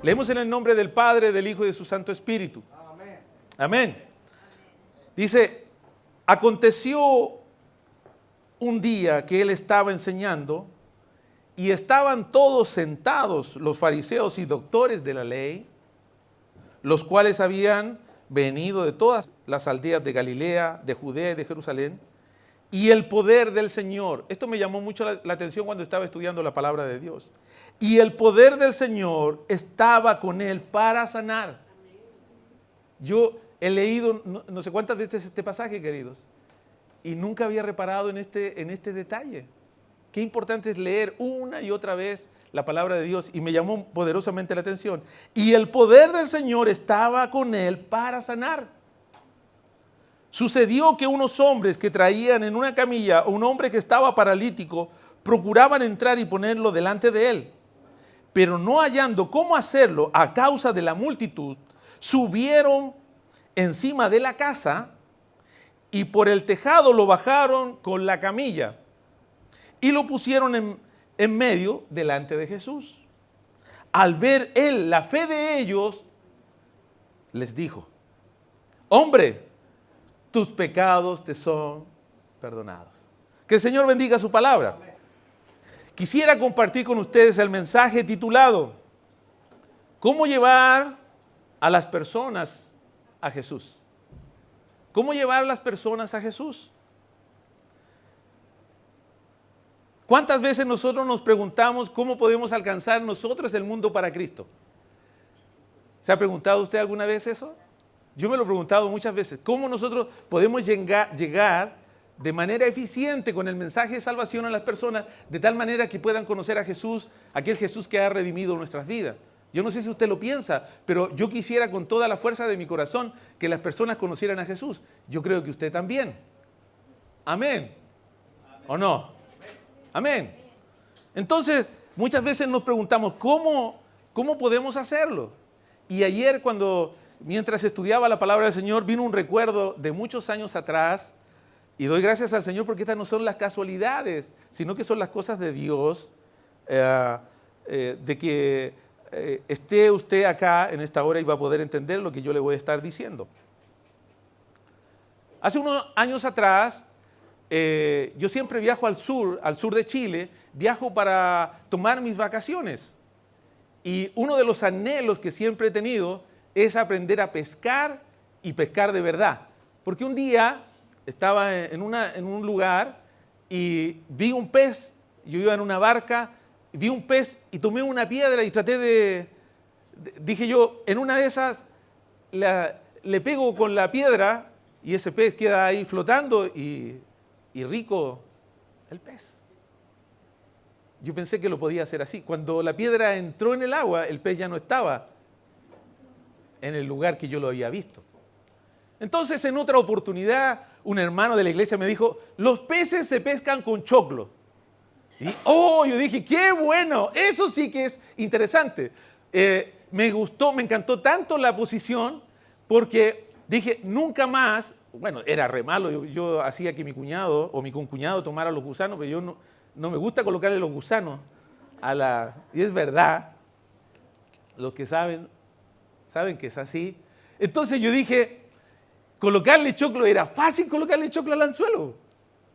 Leemos en el nombre del Padre, del Hijo y de su Santo Espíritu. Amén. Amén. Dice, aconteció un día que él estaba enseñando y estaban todos sentados los fariseos y doctores de la ley, los cuales habían venido de todas las aldeas de Galilea, de Judea y de Jerusalén, y el poder del Señor. Esto me llamó mucho la atención cuando estaba estudiando la palabra de Dios. Y el poder del Señor estaba con él para sanar. Yo he leído no sé cuántas veces este pasaje, queridos, y nunca había reparado en este detalle. Qué importante es leer una y otra vez la palabra de Dios, y me llamó poderosamente la atención. Y el poder del Señor estaba con él para sanar. Sucedió que unos hombres que traían en una camilla a un hombre que estaba paralítico, procuraban entrar y ponerlo delante de él. Pero no hallando cómo hacerlo a causa de la multitud, subieron encima de la casa y por el tejado lo bajaron con la camilla y lo pusieron en medio delante de Jesús. Al ver él la fe de ellos, les dijo: hombre, tus pecados te son perdonados. Que el Señor bendiga su palabra. Quisiera compartir con ustedes el mensaje titulado ¿Cómo llevar a las personas a Jesús? ¿Cómo llevar a las personas a Jesús? ¿Cuántas veces nosotros nos preguntamos cómo podemos alcanzar nosotros el mundo para Cristo? ¿Se ha preguntado usted alguna vez eso? Yo me lo he preguntado muchas veces. ¿Cómo nosotros podemos llegar de manera eficiente con el mensaje de salvación a las personas, de tal manera que puedan conocer a Jesús, aquel Jesús que ha redimido nuestras vidas? Yo no sé si usted lo piensa, pero yo quisiera con toda la fuerza de mi corazón que las personas conocieran a Jesús. Yo creo que usted también. Amén. ¿O no? Amén. Entonces, muchas veces nos preguntamos, ¿cómo podemos hacerlo? Y ayer mientras estudiaba la palabra del Señor, vino un recuerdo de muchos años atrás, y doy gracias al Señor porque estas no son las casualidades, sino que son las cosas de Dios, de que esté usted acá en esta hora y va a poder entender lo que yo le voy a estar diciendo. Hace unos años atrás, yo siempre viajo al sur de Chile, viajo para tomar mis vacaciones. Y uno de los anhelos que siempre he tenido es aprender a pescar y pescar de verdad. Porque un día estaba en un lugar y vi un pez, yo iba en una barca, vi un pez y tomé una piedra y dije yo, en una de esas le pego con la piedra y ese pez queda ahí flotando y rico el pez. Yo pensé que lo podía hacer así. Cuando la piedra entró en el agua, el pez ya no estaba en el lugar que yo lo había visto. Entonces, en otra oportunidad, un hermano de la iglesia me dijo, los peces se pescan con choclo. Y yo dije, qué bueno, eso sí que es interesante. Me gustó, me encantó tanto la posición, porque dije, nunca más, bueno, era re malo, yo hacía que mi cuñado o mi concuñado tomara los gusanos, pero yo no me gusta colocarle los gusanos y es verdad, los que saben que es así. Entonces yo dije, colocarle choclo, era fácil colocarle choclo al anzuelo.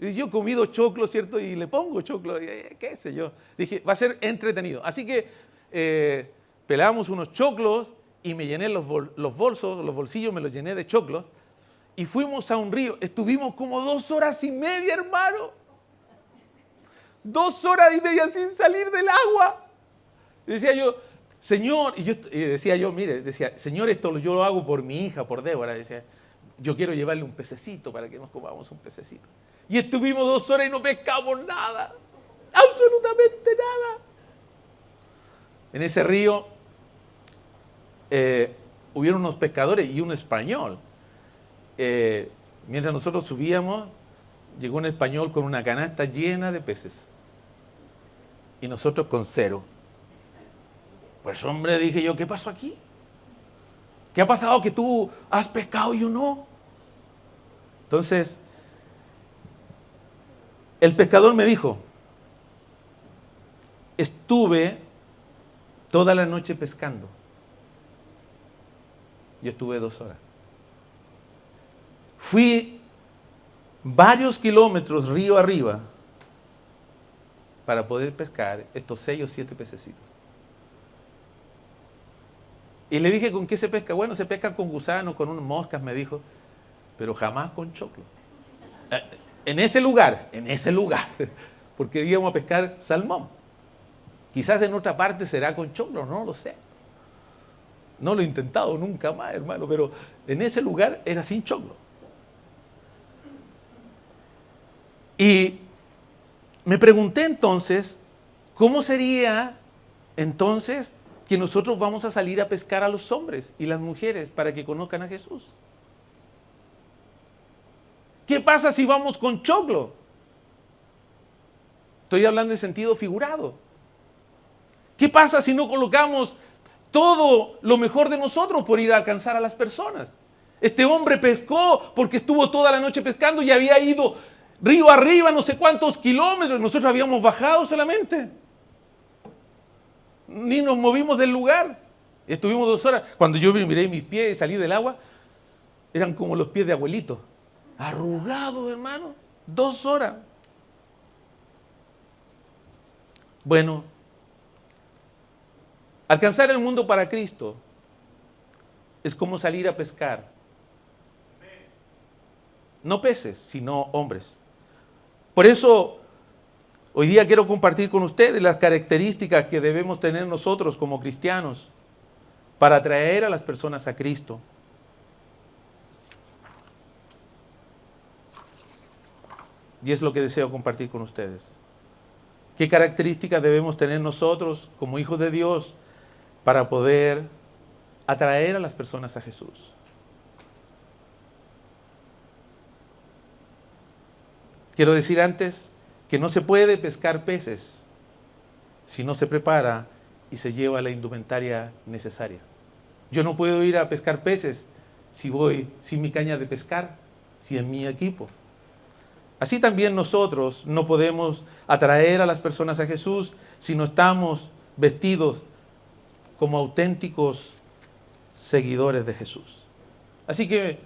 Y yo he comido choclo, ¿cierto? Y le pongo choclo, qué sé yo. Dije, va a ser entretenido. Así que pelamos unos choclos y me llené los bolsillos me los llené de choclos. Y fuimos a un río. Estuvimos como 2 horas y media, hermano. 2 horas y media sin salir del agua. Y decía yo, Señor, decía, Señor, esto yo lo hago por mi hija, por Débora. Decía, yo quiero llevarle un pececito para que nos comamos un pececito. Y estuvimos 2 horas y no pescamos nada, absolutamente nada. En ese río hubieron unos pescadores y un español. Mientras nosotros subíamos, llegó un español con una canasta llena de peces. Y nosotros con 0. Pues hombre, dije yo, ¿qué pasó aquí? ¿Qué ha pasado que tú has pescado y yo no? Entonces, el pescador me dijo, estuve toda la noche pescando Yo estuve 2 horas. Fui varios kilómetros río arriba para poder pescar estos 6 o 7 pececitos. Y le dije, ¿con qué se pesca? Bueno, se pesca con gusanos, con unas moscas, me dijo, pero jamás con choclo. En ese lugar, porque íbamos a pescar salmón. Quizás en otra parte será con choclo, no lo sé. No lo he intentado nunca más, hermano, pero en ese lugar era sin choclo. Y me pregunté entonces, ¿cómo sería entonces que nosotros vamos a salir a pescar a los hombres y las mujeres para que conozcan a Jesús? ¿Qué pasa si vamos con choclo? Estoy hablando en sentido figurado. ¿Qué pasa si no colocamos todo lo mejor de nosotros por ir a alcanzar a las personas? Este hombre pescó porque estuvo toda la noche pescando y había ido río arriba no sé cuántos kilómetros. Nosotros habíamos bajado solamente. Ni nos movimos del lugar. Estuvimos 2 horas. Cuando yo miré mis pies y salí del agua, eran como los pies de abuelito. Arrugados, hermano. 2 horas. Bueno, alcanzar el mundo para Cristo es como salir a pescar. No peces, sino hombres. Por eso, hoy día quiero compartir con ustedes las características que debemos tener nosotros como cristianos para atraer a las personas a Cristo. Y es lo que deseo compartir con ustedes. ¿Qué características debemos tener nosotros como hijos de Dios para poder atraer a las personas a Jesús? Quiero decir antes que no se puede pescar peces si no se prepara y se lleva la indumentaria necesaria. Yo no puedo ir a pescar peces si voy sin mi caña de pescar, sin mi equipo. Así también nosotros no podemos atraer a las personas a Jesús si no estamos vestidos como auténticos seguidores de Jesús. Así que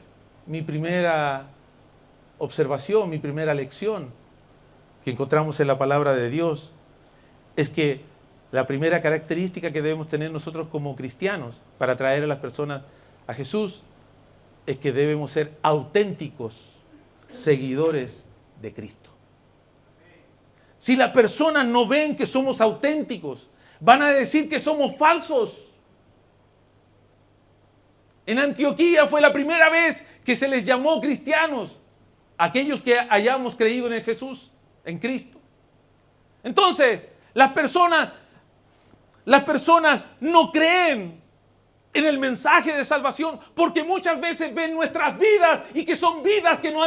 mi primera observación, mi primera lección que encontramos en la palabra de Dios es que la primera característica que debemos tener nosotros como cristianos para atraer a las personas a Jesús es que debemos ser auténticos seguidores de Cristo. Si las personas no ven que somos auténticos, van a decir que somos falsos. En Antioquía fue la primera vez que se les llamó cristianos, aquellos que hayamos creído en Jesús, en Cristo. Entonces, las personas no creen en el mensaje de salvación porque muchas veces ven nuestras vidas y que son vidas que no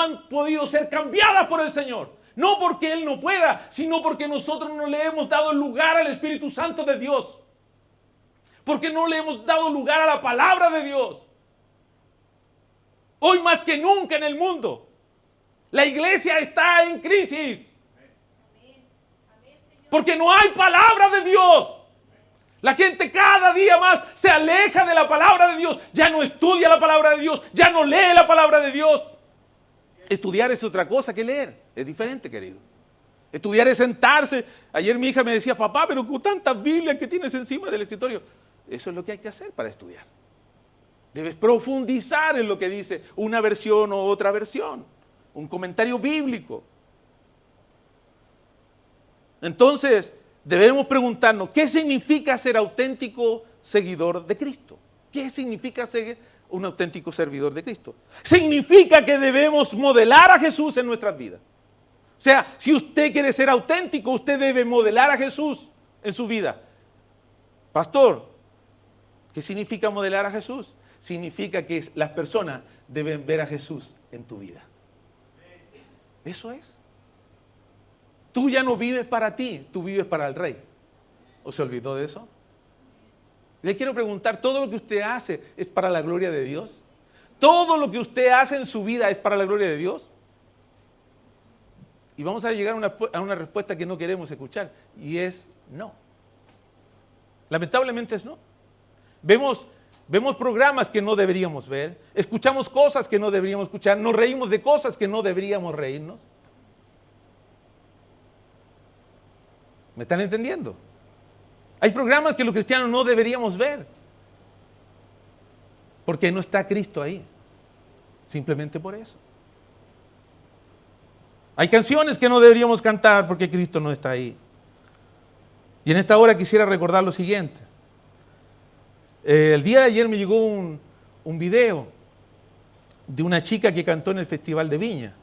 han podido ser cambiadas por el Señor. No porque Él no pueda, sino porque nosotros no le hemos dado lugar al Espíritu Santo de Dios. Porque no le hemos dado lugar a la palabra de Dios. Hoy más que nunca en el mundo, la iglesia está en crisis. Porque no hay palabra de Dios. La gente cada día más se aleja de la palabra de Dios. Ya no estudia la palabra de Dios. Ya no lee la palabra de Dios. Estudiar es otra cosa que leer. Es diferente, querido. Estudiar es sentarse. Ayer mi hija me decía, papá, pero con tantas Biblias que tienes encima del escritorio. Eso es lo que hay que hacer para estudiar. Debes profundizar en lo que dice una versión o otra versión. Un comentario bíblico. Entonces, debemos preguntarnos, ¿qué significa ser auténtico seguidor de Cristo? ¿Qué significa ser un auténtico servidor de Cristo? Significa que debemos modelar a Jesús en nuestras vidas. O sea, si usted quiere ser auténtico, usted debe modelar a Jesús en su vida. Pastor, ¿qué significa modelar a Jesús? Significa que las personas deben ver a Jesús en tu vida. Eso es. Tú ya no vives para ti, tú vives para el Rey. ¿O se olvidó de eso? Le quiero preguntar, ¿todo lo que usted hace es para la gloria de Dios? ¿Todo lo que usted hace en su vida es para la gloria de Dios? Y vamos a llegar a una respuesta que no queremos escuchar, y es no. Lamentablemente es no. Vemos vemos programas que no deberíamos ver, escuchamos cosas que no deberíamos escuchar, nos reímos de cosas que no deberíamos reírnos. ¿Me están entendiendo? Hay programas que los cristianos no deberíamos ver, porque no está Cristo ahí, simplemente por eso. Hay canciones que no deberíamos cantar porque Cristo no está ahí. Y en esta hora quisiera recordar lo siguiente. El día de ayer me llegó un video de una chica que cantó en el Festival de Viña.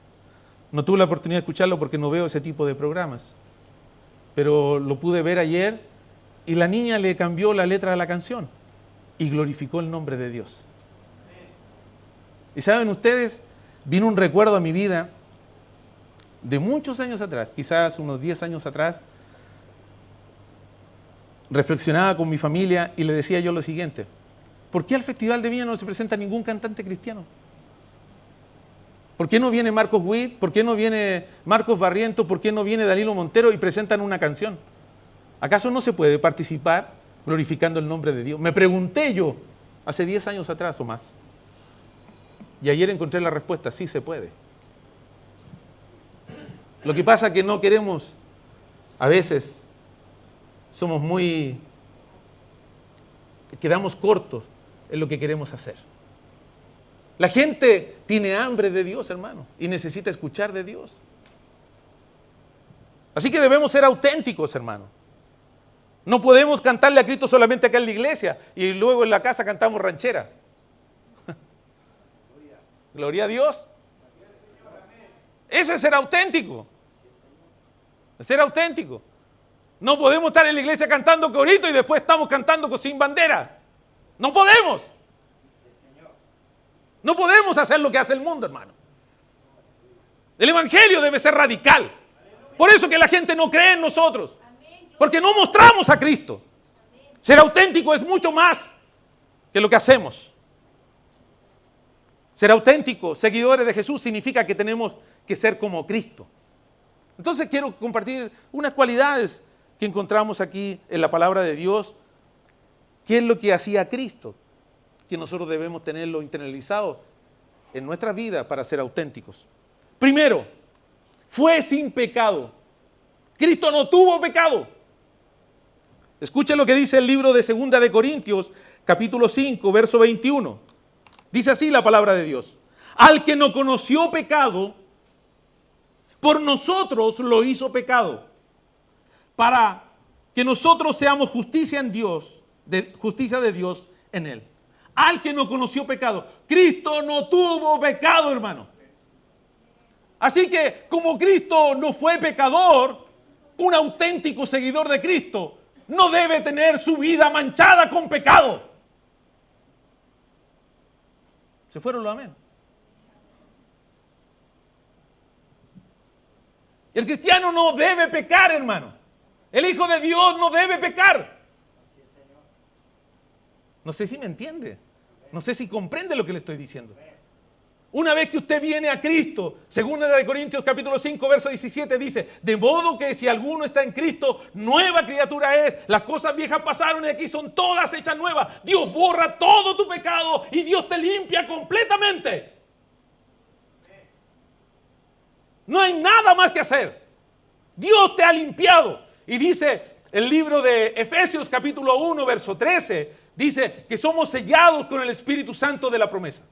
No tuve la oportunidad de escucharlo porque no veo ese tipo de programas, pero lo pude ver ayer y la niña le cambió la letra de la canción y glorificó el nombre de Dios. Y saben ustedes, vino un recuerdo a mi vida de muchos años atrás, quizás unos 10 años atrás. Reflexionaba con mi familia y le decía yo lo siguiente: ¿por qué al Festival de Viña no se presenta ningún cantante cristiano? ¿Por qué no viene Marcos Witt? ¿Por qué no viene Marcos Barrientos? ¿Por qué no viene Danilo Montero y presentan una canción? ¿Acaso no se puede participar glorificando el nombre de Dios? Me pregunté yo hace 10 años atrás o más. Y ayer encontré la respuesta: sí se puede. Lo que pasa es que no queremos, a veces somos quedamos cortos en lo que queremos hacer. La gente tiene hambre de Dios, hermano, y necesita escuchar de Dios. Así que debemos ser auténticos, hermano. No podemos cantarle a Cristo solamente acá en la iglesia y luego en la casa cantamos ranchera. Gloria a Dios. Eso es ser auténtico. Es ser auténtico. No podemos estar en la iglesia cantando corito y después estamos cantando sin bandera. No podemos. No podemos hacer lo que hace el mundo, hermano. El evangelio debe ser radical. Por eso que la gente no cree en nosotros. Porque no mostramos a Cristo. Ser auténtico es mucho más que lo que hacemos. Ser auténtico, seguidores de Jesús, significa que tenemos que ser como Cristo. Entonces quiero compartir unas cualidades que encontramos aquí en la palabra de Dios. ¿Qué es lo que hacía Cristo? Que nosotros debemos tenerlo internalizado en nuestra vida para ser auténticos. Primero, fue sin pecado. Cristo no tuvo pecado. Escuchen lo que dice el libro de 2 de Corintios, capítulo 5, verso 21. Dice así la palabra de Dios: al que no conoció pecado, por nosotros lo hizo pecado, para que nosotros seamos justicia en Dios, justicia de Dios en él. Al que no conoció pecado. Cristo no tuvo pecado, hermano. Así que como Cristo no fue pecador, un auténtico seguidor de Cristo no debe tener su vida manchada con pecado. ¿Se fueron los amén? El cristiano no debe pecar, hermano. El Hijo de Dios no debe pecar. No sé si me entiende. No sé si comprende lo que le estoy diciendo. Una vez que usted viene a Cristo, 2 de Corintios capítulo 5, verso 17 dice: de modo que si alguno está en Cristo, nueva criatura es. Las cosas viejas pasaron y aquí son todas hechas nuevas. Dios borra todo tu pecado y Dios te limpia completamente. No hay nada más que hacer. Dios te ha limpiado. Y dice el libro de Efesios capítulo 1, verso 13, dice que somos sellados con el Espíritu Santo de la promesa.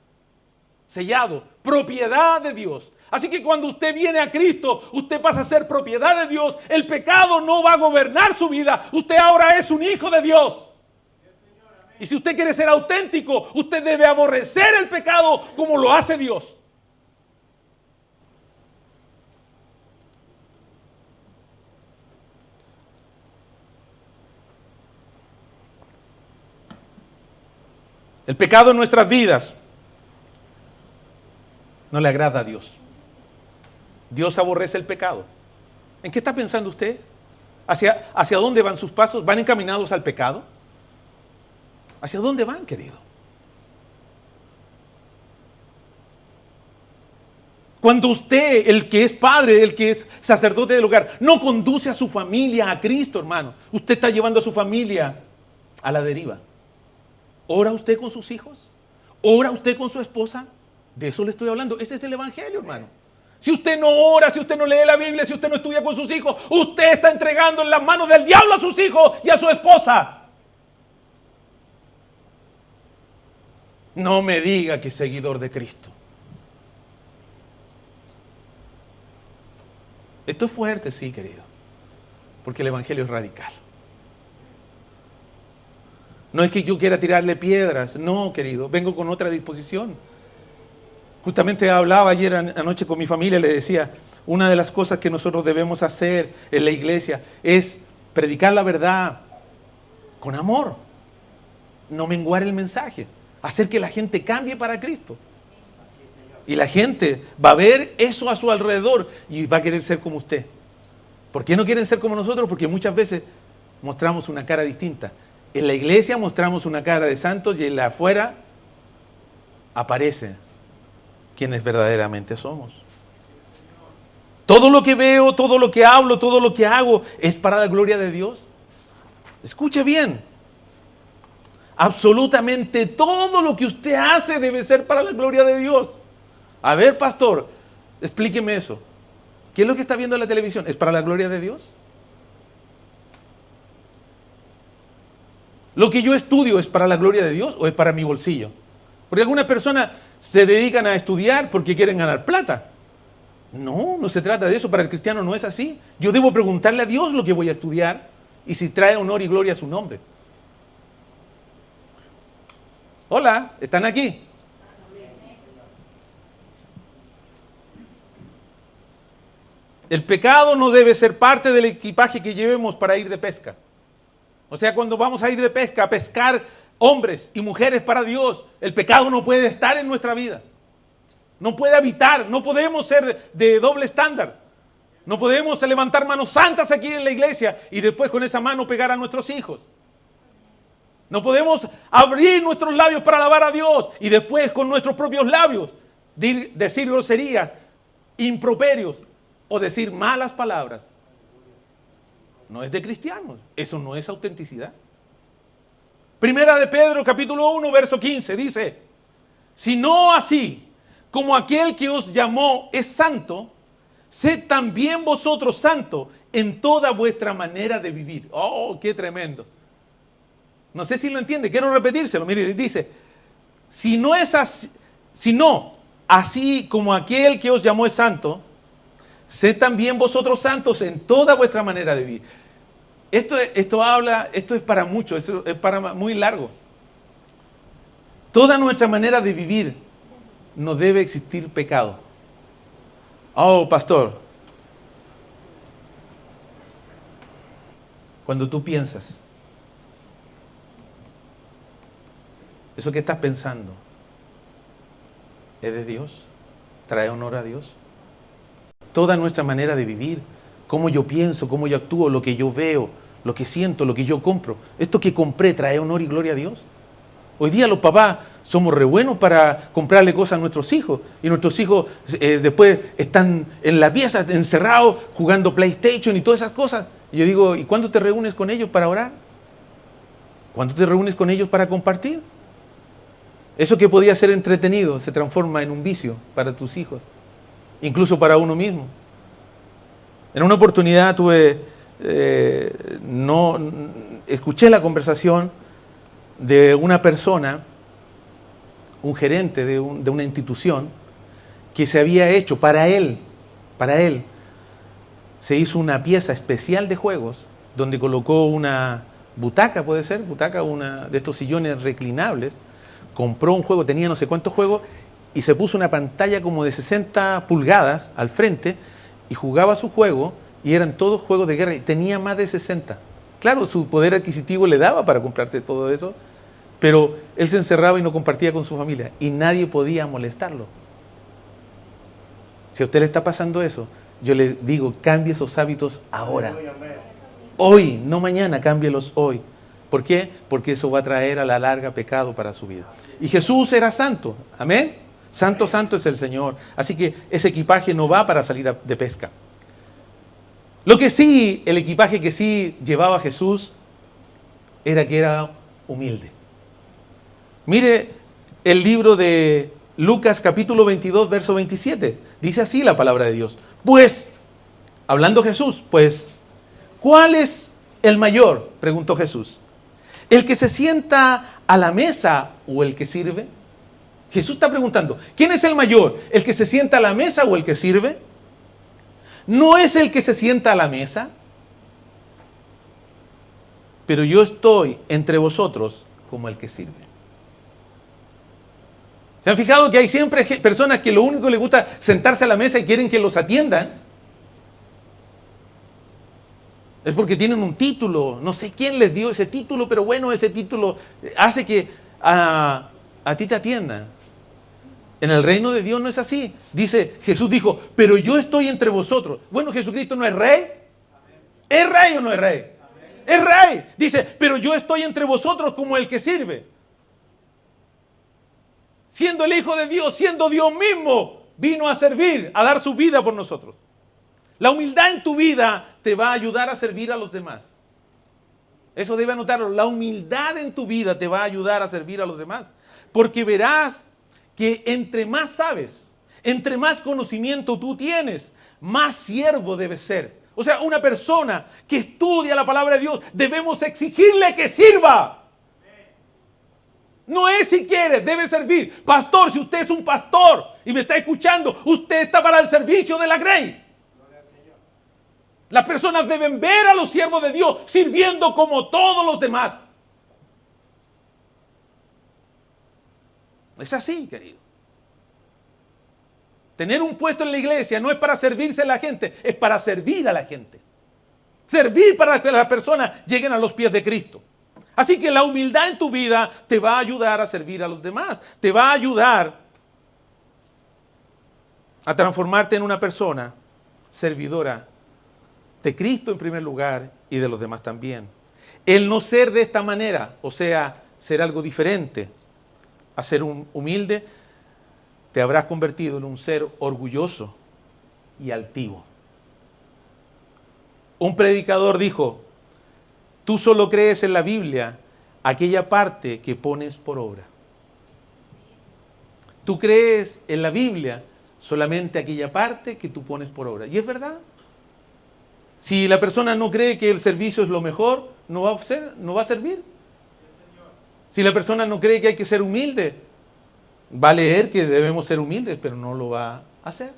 Sellado, propiedad de Dios. Así que cuando usted viene a Cristo, usted pasa a ser propiedad de Dios. El pecado no va a gobernar su vida. Usted ahora es un hijo de Dios. Y si usted quiere ser auténtico, usted debe aborrecer el pecado como lo hace Dios. El pecado en nuestras vidas no le agrada a Dios. Dios aborrece el pecado. ¿En qué está pensando usted? ¿Hacia dónde van sus pasos? ¿Van encaminados al pecado? ¿Hacia dónde van, querido? Cuando usted, el que es padre, el que es sacerdote del hogar, no conduce a su familia a Cristo, hermano, usted está llevando a su familia a la deriva. ¿Ora usted con sus hijos? ¿Ora usted con su esposa? De eso le estoy hablando. Ese es el evangelio, hermano. Si usted no ora, si usted no lee la Biblia, si usted no estudia con sus hijos, usted está entregando en las manos del diablo a sus hijos y a su esposa. No me diga que es seguidor de Cristo. Esto es fuerte, sí, querido, porque el evangelio es radical. No es que yo quiera tirarle piedras, no, querido, vengo con otra disposición. Justamente hablaba ayer anoche con mi familia, le decía, una de las cosas que nosotros debemos hacer en la iglesia es predicar la verdad con amor, no menguar el mensaje, hacer que la gente cambie para Cristo. Y la gente va a ver eso a su alrededor y va a querer ser como usted. ¿Por qué no quieren ser como nosotros? Porque muchas veces mostramos una cara distinta. En la iglesia mostramos una cara de santos y en la afuera aparece quienes verdaderamente somos. Todo lo que veo, todo lo que hablo, todo lo que hago es para la gloria de Dios. Escuche bien. Absolutamente todo lo que usted hace debe ser para la gloria de Dios. A ver, pastor, explíqueme eso. ¿Qué es lo que está viendo en la televisión? ¿Es para la gloria de Dios? ¿Lo que yo estudio es para la gloria de Dios o es para mi bolsillo? Porque algunas personas se dedican a estudiar porque quieren ganar plata. No, no se trata de eso. Para el cristiano no es así. Yo debo preguntarle a Dios lo que voy a estudiar y si trae honor y gloria a su nombre. Hola, ¿están aquí? El pecado no debe ser parte del equipaje que llevemos para ir de pesca. O sea, cuando vamos a ir de pesca, a pescar hombres y mujeres para Dios, el pecado no puede estar en nuestra vida. No puede habitar, no podemos ser de doble estándar. No podemos levantar manos santas aquí en la iglesia y después con esa mano pegar a nuestros hijos. No podemos abrir nuestros labios para alabar a Dios y después con nuestros propios labios decir groserías, improperios o decir malas palabras. No es de cristianos, eso no es autenticidad. Primera de Pedro, capítulo 1, verso 15, dice, si no así, como aquel que os llamó es santo, sed también vosotros santos en toda vuestra manera de vivir. Oh, qué tremendo. No sé si lo entiende, quiero repetírselo. Mire, dice, si no es así, si no, así como aquel que os llamó es santo, sed también vosotros santos en toda vuestra manera de vivir. Esto es para mucho, esto es para muy largo. Toda nuestra manera de vivir no debe existir pecado. Oh, pastor, cuando tú piensas, eso que estás pensando, ¿es de Dios? ¿Trae honor a Dios? Toda nuestra manera de vivir, cómo yo pienso, cómo yo actúo, lo que yo veo, lo que siento, lo que yo compro, esto que compré, ¿trae honor y gloria a Dios? Hoy día los papás somos re buenos para comprarle cosas a nuestros hijos y nuestros hijos después están en la pieza encerrados jugando PlayStation y todas esas cosas. Y yo digo, ¿y cuándo te reúnes con ellos para orar? ¿Cuándo te reúnes con ellos para compartir? Eso que podía ser entretenido se transforma en un vicio para tus hijos, incluso para uno mismo. En una oportunidad escuché la conversación de una persona, un gerente de una institución, que se había hecho para él, se hizo una pieza especial de juegos, donde colocó una butaca, puede ser, una de estos sillones reclinables, compró un juego, tenía no sé cuántos juegos, y se puso una pantalla como de 60 pulgadas al frente, y jugaba su juego, y eran todos juegos de guerra, y tenía más de 60. Claro, su poder adquisitivo le daba para comprarse todo eso, pero él se encerraba y no compartía con su familia, y nadie podía molestarlo. Si a usted le está pasando eso, yo le digo, cambie esos hábitos ahora. Hoy, no mañana, cámbielos hoy. ¿Por qué? Porque eso va a traer a la larga pecado para su vida. Y Jesús era santo, amén. Santo, santo es el Señor. Así que ese equipaje no va para salir de pesca. Lo que sí, el equipaje que sí llevaba Jesús era que era humilde. Mire el libro de Lucas capítulo 22, verso 27. Dice así la palabra de Dios. Pues, hablando Jesús, pues, ¿cuál es el mayor? Preguntó Jesús. ¿El que se sienta a la mesa o el que sirve? Jesús está preguntando, ¿quién es el mayor? ¿El que se sienta a la mesa o el que sirve? ¿No es el que se sienta a la mesa? Pero yo estoy entre vosotros como el que sirve. ¿Se han fijado que hay siempre personas que lo único que les gusta es sentarse a la mesa y quieren que los atiendan? Es porque tienen un título, no sé quién les dio ese título, pero bueno, ese título hace que a ti te atiendan. En el reino de Dios no es así. Dice, Jesús dijo, pero yo estoy entre vosotros. Bueno, Jesucristo no es rey. ¿Es rey o no es rey? Es rey. Dice, pero yo estoy entre vosotros como el que sirve. Siendo el Hijo de Dios, siendo Dios mismo, vino a servir, a dar su vida por nosotros. La humildad en tu vida te va a ayudar a servir a los demás. Eso debe anotarlo. La humildad en tu vida te va a ayudar a servir a los demás. Porque verás que entre más sabes, entre más conocimiento tú tienes, más siervo debes ser. O sea, una persona que estudia la palabra de Dios, debemos exigirle que sirva. No es si quiere, debe servir. Pastor, si usted es un pastor y me está escuchando, usted está para el servicio de la Grey. Las personas deben ver a los siervos de Dios sirviendo como todos los demás. Es así, querido. Tener un puesto en la iglesia no es para servirse a la gente, es para servir a la gente. Servir para que las personas lleguen a los pies de Cristo. Así que la humildad en tu vida te va a ayudar a servir a los demás. Te va a ayudar a transformarte en una persona servidora de Cristo en primer lugar y de los demás también. El no ser de esta manera, o sea, ser algo diferente a ser un humilde, te habrás convertido en un ser orgulloso y altivo. Un predicador dijo, tú solo crees en la Biblia aquella parte que pones por obra. Tú crees en la Biblia solamente aquella parte que tú pones por obra. Y es verdad. Si la persona no cree que el servicio es lo mejor, no va a servir. Si la persona no cree que hay que ser humilde, va a leer que debemos ser humildes, pero no lo va a hacer.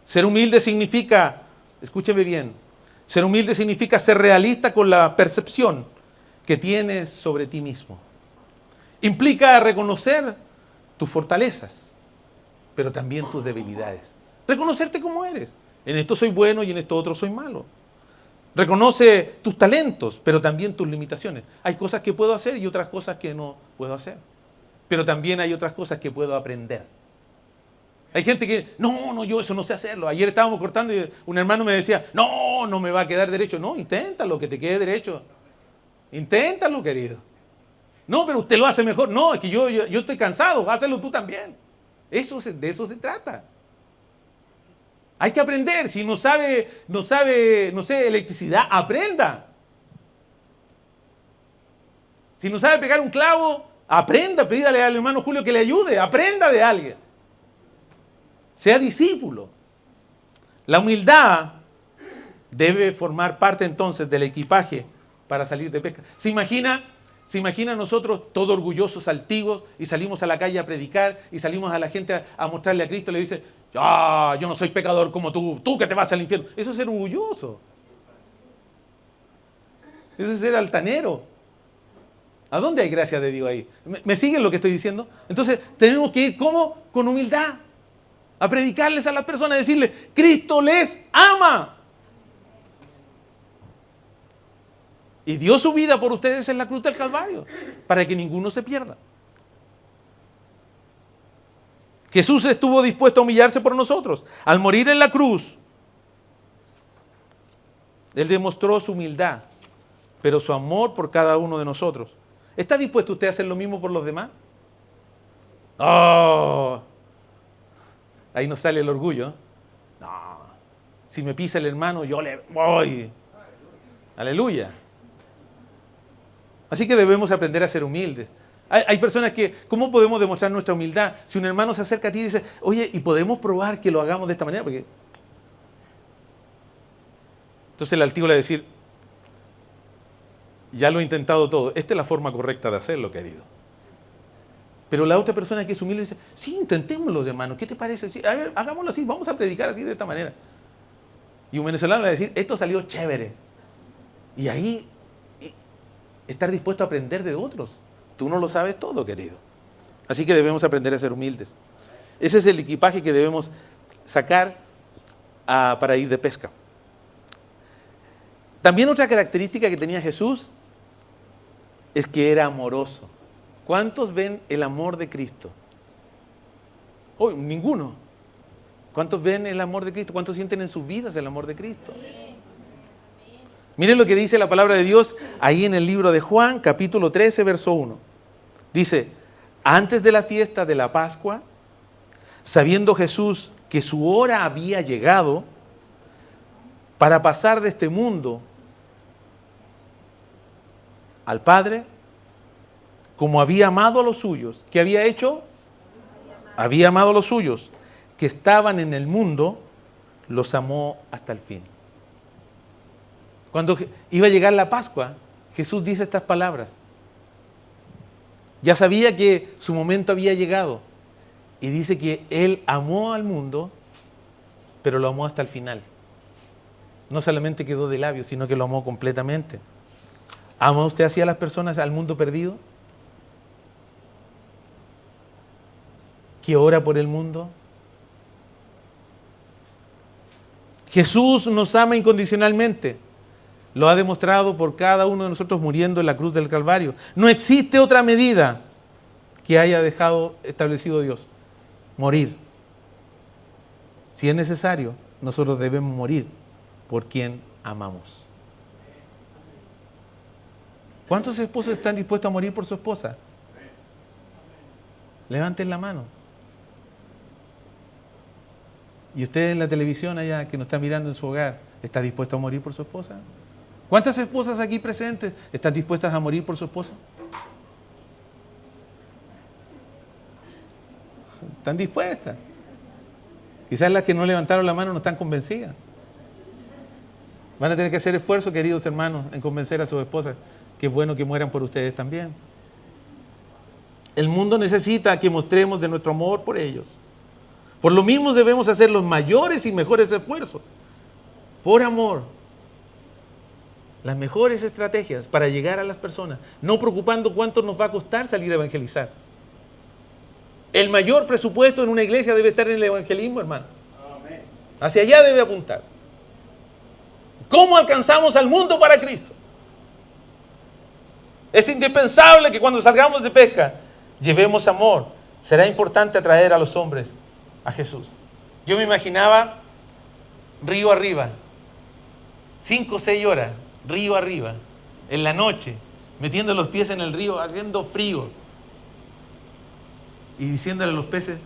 Ser humilde significa, escúcheme bien, ser humilde significa ser realista con la percepción que tienes sobre ti mismo. Implica reconocer tus fortalezas, pero también tus debilidades. Reconocerte como eres. En esto soy bueno y en esto otro soy malo. Reconoce tus talentos, pero también tus limitaciones. Hay cosas que puedo hacer y otras cosas que no puedo hacer. Pero también hay otras cosas que puedo aprender. Hay gente que, no, yo eso no sé hacerlo. Ayer estábamos cortando y un hermano me decía, no me va a quedar derecho. No, inténtalo, que te quede derecho. Inténtalo, querido. No, pero usted lo hace mejor. No, es que yo estoy cansado, hazlo tú también. De eso se trata. Hay que aprender. Si no sabe, no sé, electricidad, aprenda. Si no sabe pegar un clavo, aprenda, pídale al hermano Julio que le ayude, aprenda de alguien. Sea discípulo. La humildad debe formar parte entonces del equipaje para salir de pesca. ¿Se imagina nosotros todos orgullosos, altivos, y salimos a la calle a predicar y salimos a la gente a mostrarle a Cristo y le dice, yo no soy pecador como tú que te vas al infierno? Eso es ser orgulloso. Eso es ser altanero. ¿A dónde hay gracia de Dios ahí? ¿Me siguen lo que estoy diciendo? Entonces tenemos que ir ¿cómo? Con humildad. A predicarles a las personas, a decirles, Cristo les ama. Y dio su vida por ustedes en la cruz del Calvario, para que ninguno se pierda. Jesús estuvo dispuesto a humillarse por nosotros. Al morir en la cruz, Él demostró su humildad, pero su amor por cada uno de nosotros. ¿Está dispuesto usted a hacer lo mismo por los demás? Ahí nos sale el orgullo. No, si me pisa el hermano, yo le voy. Aleluya. Así que debemos aprender a ser humildes. Hay personas que, ¿cómo podemos demostrar nuestra humildad? Si un hermano se acerca a ti y dice, oye, ¿y podemos probar que lo hagamos de esta manera? Porque entonces el altivo le va a decir, ya lo he intentado todo, esta es la forma correcta de hacerlo, querido. Pero la otra persona que es humilde dice, sí, intentémoslo, hermano, ¿qué te parece? Sí, a ver, hagámoslo así, vamos a predicar así de esta manera. Y un venezolano le va a decir, esto salió chévere. Y ahí estar dispuesto a aprender de otros. Tú no lo sabes todo, querido. Así que debemos aprender a ser humildes. Ese es el equipaje que debemos sacar para ir de pesca. También otra característica que tenía Jesús es que era amoroso. ¿Cuántos ven el amor de Cristo? Oh, ninguno. ¿Cuántos ven el amor de Cristo? ¿Cuántos sienten en sus vidas el amor de Cristo? Miren lo que dice la palabra de Dios ahí en el libro de Juan, capítulo 13, verso 1. Dice, antes de la fiesta de la Pascua, sabiendo Jesús que su hora había llegado para pasar de este mundo al Padre, como había amado a los suyos, ¿qué había hecho? Había amado a los suyos, que estaban en el mundo, los amó hasta el fin. Cuando iba a llegar la Pascua, Jesús dice estas palabras. Ya sabía que su momento había llegado. Y dice que Él amó al mundo, pero lo amó hasta el final. No solamente quedó de labios, sino que lo amó completamente. ¿Ama usted así a las personas, al mundo perdido? ¿Que ora por el mundo? Jesús nos ama incondicionalmente. Lo ha demostrado por cada uno de nosotros muriendo en la cruz del Calvario. No existe otra medida que haya dejado establecido Dios. Morir. Si es necesario, nosotros debemos morir por quien amamos. ¿Cuántos esposos están dispuestos a morir por su esposa? Levanten la mano. ¿Y usted en la televisión allá que nos está mirando en su hogar, está dispuesto a morir por su esposa? ¿Cuántas esposas aquí presentes están dispuestas a morir por su esposa? ¿Están dispuestas? Quizás las que no levantaron la mano no están convencidas. Van a tener que hacer esfuerzo, queridos hermanos, en convencer a sus esposas que es bueno que mueran por ustedes también. El mundo necesita que mostremos de nuestro amor por ellos. Por lo mismo debemos hacer los mayores y mejores esfuerzos por amor, las mejores estrategias para llegar a las personas, no preocupando cuánto nos va a costar salir a evangelizar. El mayor presupuesto en una iglesia debe estar en el evangelismo, hermano. Hacia allá debe apuntar. ¿Cómo alcanzamos al mundo para Cristo? Es indispensable que cuando salgamos de pesca llevemos amor. Será importante atraer a los hombres a Jesús. Yo me imaginaba río arriba, 5 o 6 horas, río arriba, en la noche, metiendo los pies en el río, haciendo frío, y diciéndole a los peces,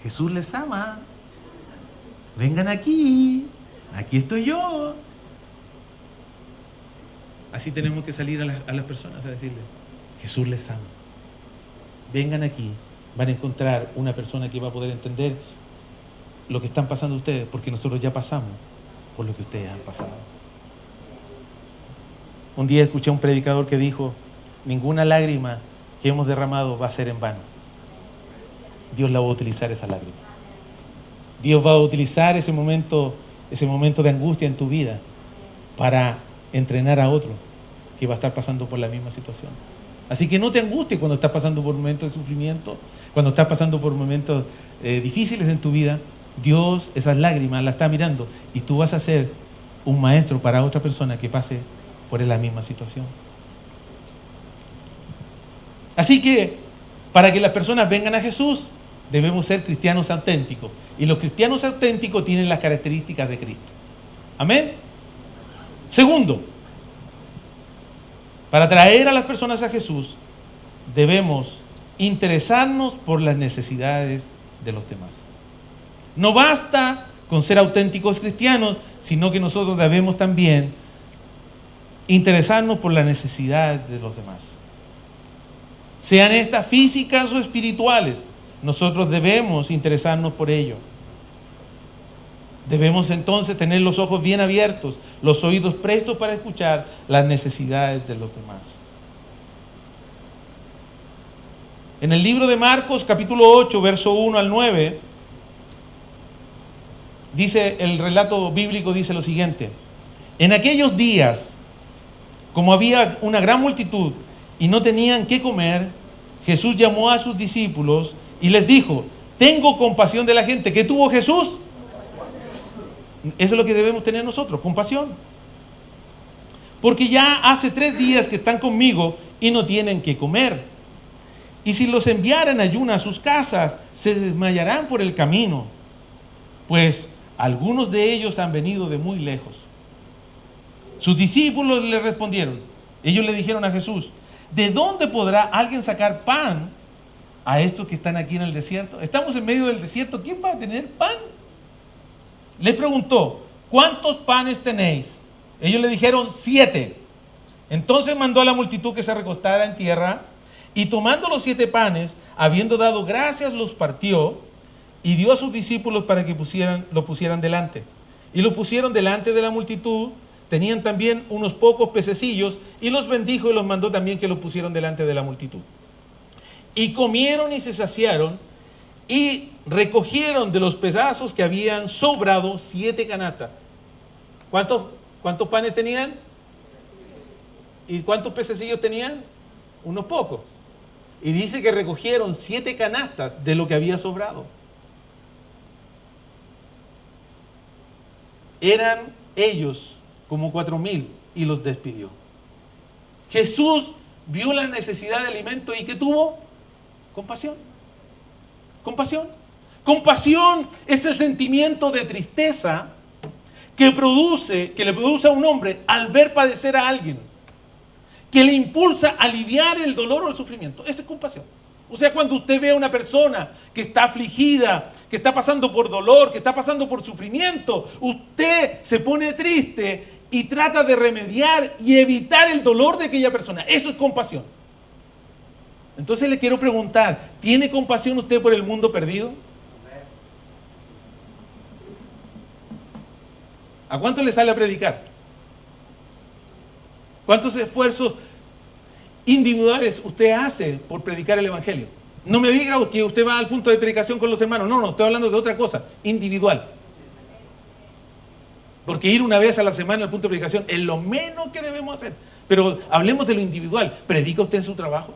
Jesús les ama, vengan aquí estoy yo. Así tenemos que salir a las personas a decirles, Jesús les ama, vengan aquí, van a encontrar una persona que va a poder entender lo que están pasando ustedes, porque nosotros ya pasamos por lo que ustedes han pasado. Un día escuché a un predicador que dijo, ninguna lágrima que hemos derramado va a ser en vano. Dios la va a utilizar, esa lágrima. Dios va a utilizar ese momento de angustia en tu vida para entrenar a otro que va a estar pasando por la misma situación. Así que no te angusties cuando estás pasando por momentos de sufrimiento, cuando estás pasando por momentos difíciles en tu vida. Dios esas lágrimas las está mirando y tú vas a ser un maestro para otra persona que pase por la misma situación. Así que para que las personas vengan a Jesús debemos ser cristianos auténticos, y los cristianos auténticos tienen las características de Cristo. Amén. Segundo, para traer a las personas a Jesús debemos interesarnos por las necesidades de los demás. No basta con ser auténticos cristianos, sino que nosotros debemos también interesarnos por las necesidades de los demás. Sean estas físicas o espirituales, nosotros debemos interesarnos por ello. Debemos entonces tener los ojos bien abiertos, los oídos prestos para escuchar las necesidades de los demás. En el libro de Marcos, capítulo 8, verso 1 al 9, dice el relato bíblico, dice lo siguiente: en aquellos días, como había una gran multitud y no tenían qué comer, Jesús llamó a sus discípulos y les dijo: tengo compasión de la gente. ¿Qué tuvo Jesús? Eso es lo que debemos tener nosotros, compasión. Porque ya hace 3 días que están conmigo y no tienen qué comer. Y si los enviaran ayuno a sus casas, se desmayarán por el camino, pues algunos de ellos han venido de muy lejos. Sus discípulos le respondieron, ellos le dijeron a Jesús: ¿de dónde podrá alguien sacar pan a estos que están aquí en el desierto? Estamos en medio del desierto, ¿quién va a tener pan? Les preguntó: ¿cuántos panes tenéis? Ellos le dijeron: 7. Entonces mandó a la multitud que se recostara en tierra, y tomando los 7 panes, habiendo dado gracias, los partió y dio a sus discípulos para que lo pusieran delante. Y lo pusieron delante de la multitud. Tenían también unos pocos pececillos, y los bendijo y los mandó también que los pusieran delante de la multitud. Y comieron y se saciaron, y recogieron de los pedazos que habían sobrado 7 canastas. ¿Cuántos panes tenían? ¿Y cuántos pececillos tenían? Unos pocos. Y dice que recogieron 7 canastas de lo que había sobrado. Eran ellos como 4,000 y los despidió. Jesús vio la necesidad de alimento y ¿qué tuvo? Compasión. Compasión. Compasión es el sentimiento de tristeza que le produce a un hombre al ver padecer a alguien, que le impulsa a aliviar el dolor o el sufrimiento. Esa es compasión. O sea, cuando usted ve a una persona que está afligida, que está pasando por dolor, que está pasando por sufrimiento, usted se pone triste y trata de remediar y evitar el dolor de aquella persona. Eso es compasión. Entonces le quiero preguntar, ¿tiene compasión usted por el mundo perdido? ¿A cuánto le sale a predicar? ¿Cuántos esfuerzos individuales usted hace por predicar el evangelio? No me diga que usted va al punto de predicación con los hermanos. No, estoy hablando de otra cosa, individual. Porque ir una vez a la semana al punto de predicación es lo menos que debemos hacer. Pero hablemos de lo individual. ¿Predica usted en su trabajo?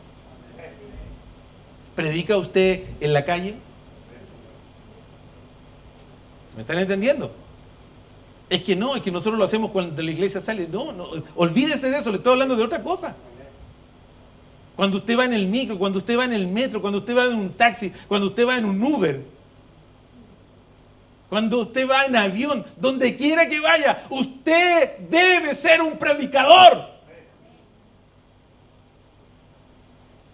¿Predica usted en la calle? ¿Me están entendiendo? Es que nosotros lo hacemos cuando la iglesia sale. No, olvídese de eso, le estoy hablando de otra cosa. Cuando usted va en el micro, cuando usted va en el metro, cuando usted va en un taxi, cuando usted va en un Uber, cuando usted va en avión, donde quiera que vaya, usted debe ser un predicador.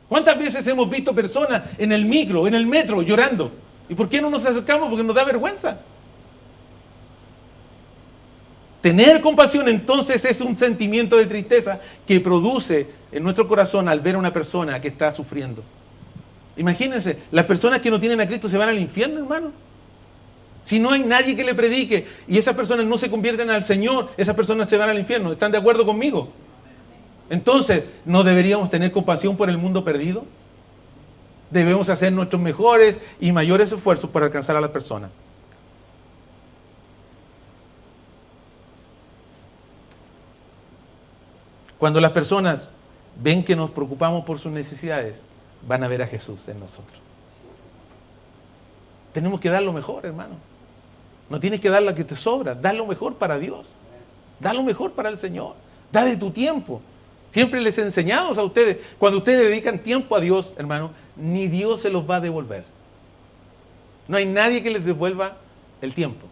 ¿Cuántas veces hemos visto personas en el micro, en el metro, llorando? ¿Y por qué no nos acercamos? Porque nos da vergüenza. Tener compasión entonces es un sentimiento de tristeza que produce en nuestro corazón al ver a una persona que está sufriendo. Imagínense, las personas que no tienen a Cristo se van al infierno, hermano. Si no hay nadie que le predique y esas personas no se convierten al Señor, esas personas se van al infierno. ¿Están de acuerdo conmigo? Entonces, ¿no deberíamos tener compasión por el mundo perdido? Debemos hacer nuestros mejores y mayores esfuerzos para alcanzar a las personas. Cuando las personas ven que nos preocupamos por sus necesidades, van a ver a Jesús en nosotros. Tenemos que dar lo mejor, hermano. No tienes que dar lo que te sobra, da lo mejor para Dios. Da lo mejor para el Señor. Da de tu tiempo. Siempre les he enseñado a ustedes, cuando ustedes dedican tiempo a Dios, hermano, ni Dios se los va a devolver. No hay nadie que les devuelva el tiempo.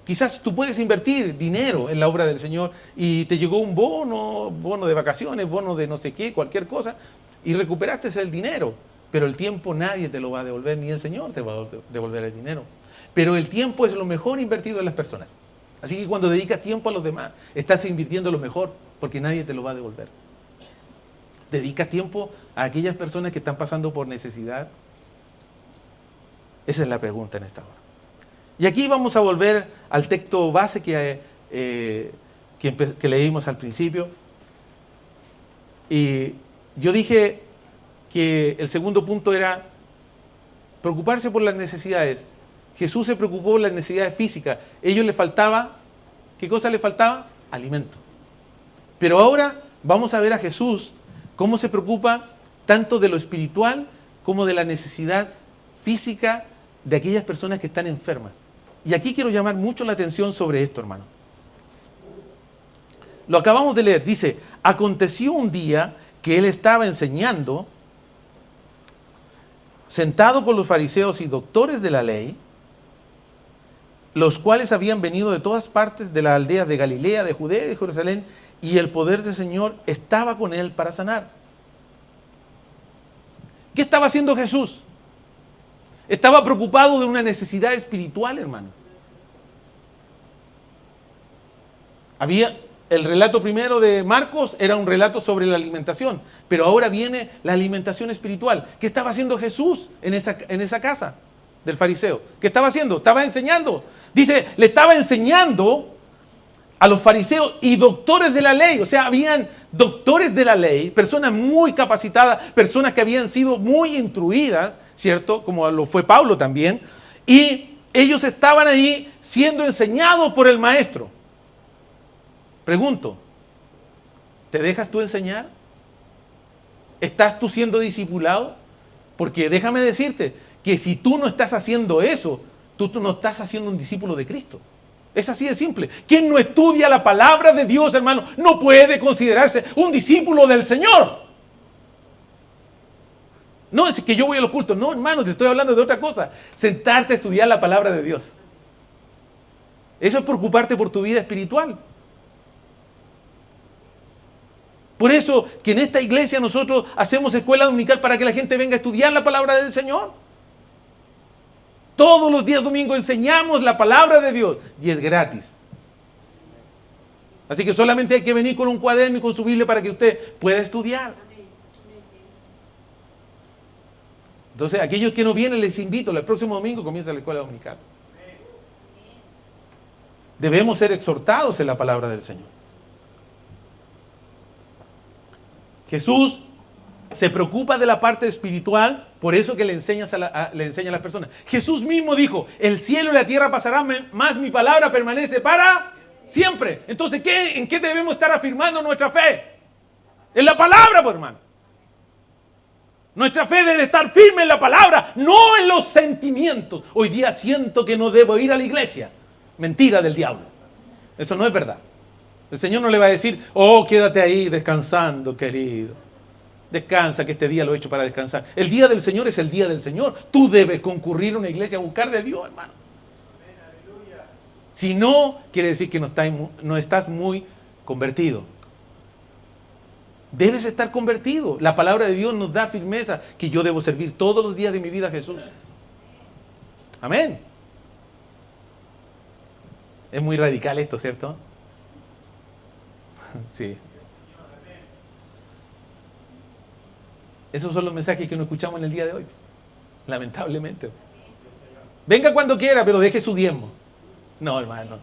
Quizás tú puedes invertir dinero en la obra del Señor y te llegó un bono de vacaciones, bono de no sé qué, cualquier cosa, y recuperaste el dinero. Pero el tiempo nadie te lo va a devolver, ni el Señor te va a devolver el dinero. Pero el tiempo es lo mejor invertido en las personas. Así que cuando dedicas tiempo a los demás, estás invirtiendo lo mejor porque nadie te lo va a devolver. ¿Dedicas tiempo a aquellas personas que están pasando por necesidad? Esa es la pregunta en esta hora. Y aquí vamos a volver al texto base que leímos al principio. Y yo dije que el segundo punto era preocuparse por las necesidades. Jesús se preocupó por las necesidades físicas. A ellos les faltaba, ¿qué cosa les faltaba? Alimento. Pero ahora vamos a ver a Jesús cómo se preocupa tanto de lo espiritual como de la necesidad física de aquellas personas que están enfermas. Y aquí quiero llamar mucho la atención sobre esto, hermano. Lo acabamos de leer. Dice, aconteció un día que él estaba enseñando, sentado con los fariseos y doctores de la ley, los cuales habían venido de todas partes de las aldeas de Galilea, de Judea y de Jerusalén, y el poder del Señor estaba con él para sanar. ¿Qué estaba haciendo Jesús? Estaba preocupado de una necesidad espiritual, hermano. El relato primero de Marcos era un relato sobre la alimentación, pero ahora viene la alimentación espiritual. ¿Qué estaba haciendo Jesús en esa casa del fariseo? ¿Qué estaba haciendo? Estaba enseñando. Dice, le estaba enseñando a los fariseos y doctores de la ley. O sea, habían doctores de la ley, personas muy capacitadas, personas que habían sido muy instruidas, ¿cierto? Como lo fue Pablo también. Y ellos estaban ahí siendo enseñados por el maestro. Pregunto, ¿te dejas tú enseñar? ¿Estás tú siendo discipulado? Porque déjame decirte que si tú no estás haciendo eso, tú no estás haciendo un discípulo de Cristo. Es así de simple. Quien no estudia la palabra de Dios, hermano, no puede considerarse un discípulo del Señor. No es que yo voy a los cultos. No, hermano, te estoy hablando de otra cosa. Sentarte a estudiar la palabra de Dios. Eso es preocuparte por tu vida espiritual. Por eso que en esta iglesia nosotros hacemos escuela dominical para que la gente venga a estudiar la palabra del Señor. Todos los días domingos enseñamos la palabra de Dios y es gratis. Así que solamente hay que venir con un cuaderno y con su Biblia para que usted pueda estudiar. Entonces, aquellos que no vienen, les invito, el próximo domingo comienza la escuela dominical. Debemos ser exhortados en la palabra del Señor. Jesús se preocupa de la parte espiritual, por eso que le enseña a las personas. Jesús mismo dijo, el cielo y la tierra pasarán, más mi palabra permanece para siempre. Entonces, ¿en qué debemos estar afirmando nuestra fe? En la palabra, pues, hermano. Nuestra fe debe estar firme en la palabra, no en los sentimientos. Hoy día siento que no debo ir a la iglesia. Mentira del diablo. Eso no es verdad. El Señor no le va a decir, oh, quédate ahí descansando, querido. Descansa, que este día lo he hecho para descansar. El día del Señor es el día del Señor. Tú debes concurrir a una iglesia a buscar de Dios, hermano. Si no, quiere decir que no estás muy convertido. Debes estar convertido. La palabra de Dios nos da firmeza que yo debo servir todos los días de mi vida a Jesús. Amén. Es muy radical esto, ¿cierto? Sí. Esos son los mensajes que no escuchamos en el día de hoy. Lamentablemente. Venga cuando quiera, pero deje su diezmo. No, hermano.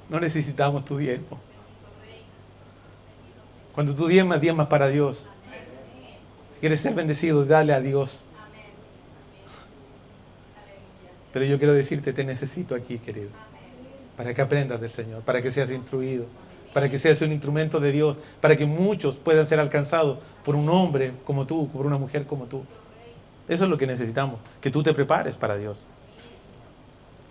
No necesitamos tu diezmo. Cuando tú diezmas para Dios. Si quieres ser bendecido, dale a Dios. Pero yo quiero decirte, te necesito aquí, querido. Para que aprendas del Señor, para que seas instruido, para que seas un instrumento de Dios, para que muchos puedan ser alcanzados por un hombre como tú, por una mujer como tú. Eso es lo que necesitamos, que tú te prepares para Dios.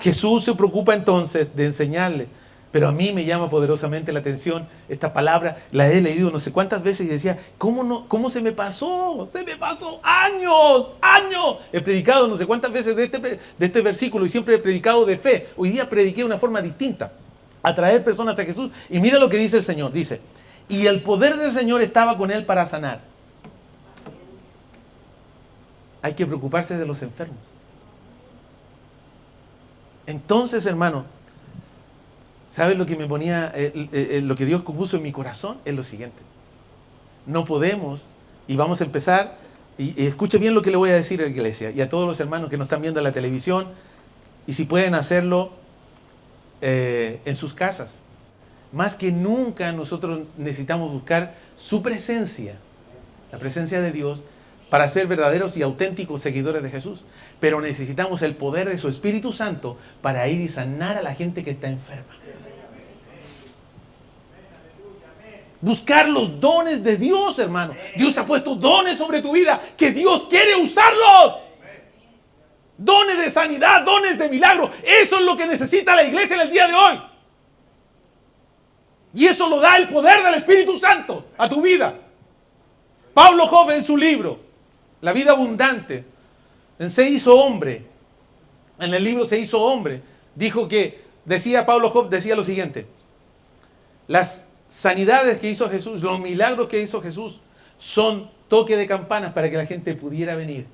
Jesús se preocupa entonces de enseñarle, pero a mí me llama poderosamente la atención esta palabra, la he leído no sé cuántas veces y decía, ¿cómo se me pasó? Se me pasó años. He predicado no sé cuántas veces de este versículo y siempre he predicado de fe. Hoy día prediqué de una forma distinta, atraer personas a Jesús. Y mira lo que dice el Señor, dice, y el poder del Señor estaba con él para sanar. Hay que preocuparse de los enfermos. Entonces, hermano, ¿Sabes lo que me ponía, lo que Dios puso en mi corazón? Es lo siguiente. No podemos, y vamos a empezar, y escuche bien lo que le voy a decir a la iglesia y a todos los hermanos que nos están viendo en la televisión, y si pueden hacerlo en sus casas. Más que nunca nosotros necesitamos buscar su presencia, la presencia de Dios, para ser verdaderos y auténticos seguidores de Jesús. Pero necesitamos el poder de su Espíritu Santo para ir y sanar a la gente que está enferma. Buscar los dones de Dios, hermano. Dios ha puesto dones sobre tu vida que Dios quiere usarlos. Dones de sanidad, dones de milagro. Eso es lo que necesita la iglesia en el día de hoy. Y eso lo da el poder del Espíritu Santo a tu vida. Pablo Job, en su libro, La vida abundante, en Se hizo hombre, en el libro Se hizo hombre, dijo que, Pablo Job decía lo siguiente: las sanidades que hizo Jesús, los milagros que hizo Jesús, son toque de campanas para que la gente pudiera venir.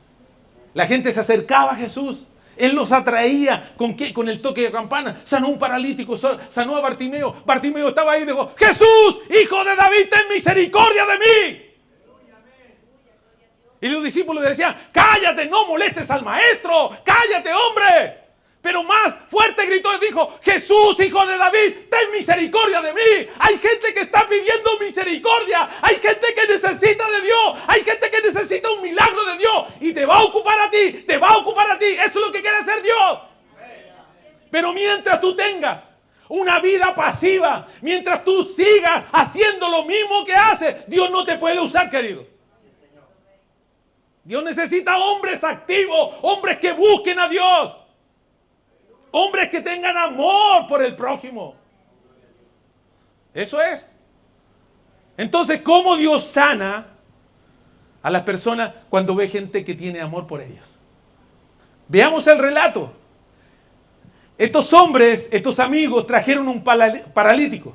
La gente se acercaba a Jesús. Él los atraía. ¿Con qué? Con el toque de campana. Sanó un paralítico, sanó a Bartimeo. Bartimeo estaba ahí y dijo: Jesús, hijo de David, ten misericordia de mí. Y los discípulos le decían: cállate, no molestes al maestro, cállate, hombre. Pero más fuerte gritó y dijo: Jesús, hijo de David, ten misericordia de mí. Hay gente que está pidiendo misericordia. Hay gente que necesita de Dios. Hay gente que necesita un milagro de Dios. Y te va a ocupar a ti, te va a ocupar a ti. Eso es lo que quiere hacer Dios. Pero mientras tú tengas una vida pasiva, mientras tú sigas haciendo lo mismo que haces, Dios no te puede usar, querido. Dios necesita hombres activos, hombres que busquen a Dios. Hombres que tengan amor por el prójimo. Eso es. Entonces, ¿cómo Dios sana a las personas cuando ve gente que tiene amor por ellos? Veamos el relato. Estos hombres, estos amigos, trajeron un paralítico.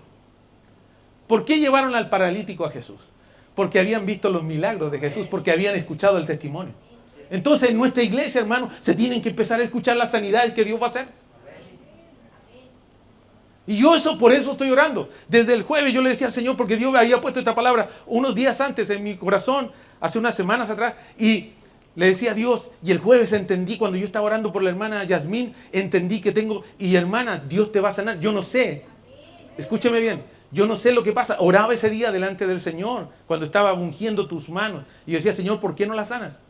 ¿Por qué llevaron al paralítico a Jesús? Porque habían visto los milagros de Jesús, porque habían escuchado el testimonio. Entonces, en nuestra iglesia, hermano, se tienen que empezar a escuchar las sanidades que Dios va a hacer. Y yo por eso estoy orando. Desde el jueves yo le decía al Señor, porque Dios había puesto esta palabra unos días antes en mi corazón, hace unas semanas atrás, y le decía a Dios, y el jueves entendí, cuando yo estaba orando por la hermana Yasmín, entendí que y hermana, Dios te va a sanar. Yo no sé, escúcheme bien, yo no sé lo que pasa. Oraba ese día delante del Señor, cuando estaba ungiendo tus manos, y yo decía: Señor, ¿por qué no la sanas?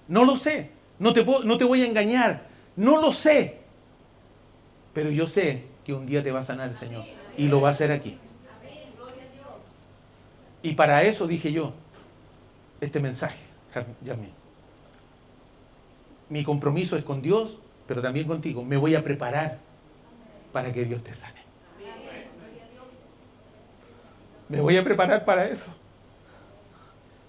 No lo sé, no te voy a engañar, no lo sé, pero yo sé que un día te va a sanar el Señor, y lo va a hacer aquí. Y para eso dije yo, este mensaje, Yasmín. Mi compromiso es con Dios, pero también contigo. Me voy a preparar para que Dios te sane. Me voy a preparar para eso.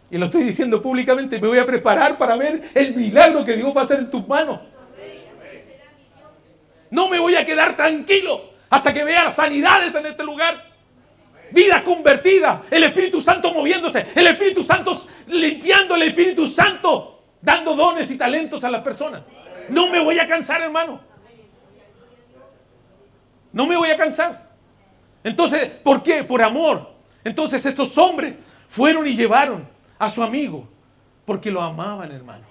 Y lo estoy diciendo públicamente, me voy a preparar para ver el milagro que Dios va a hacer en tus manos. No me voy a quedar tranquilo hasta que vea sanidades en este lugar. Vidas convertidas, el Espíritu Santo moviéndose, el Espíritu Santo limpiando, el Espíritu Santo dando dones y talentos a las personas. No me voy a cansar, hermano. No me voy a cansar. Entonces, ¿por qué? Por amor. Entonces estos hombres fueron y llevaron a su amigo porque lo amaban, hermano.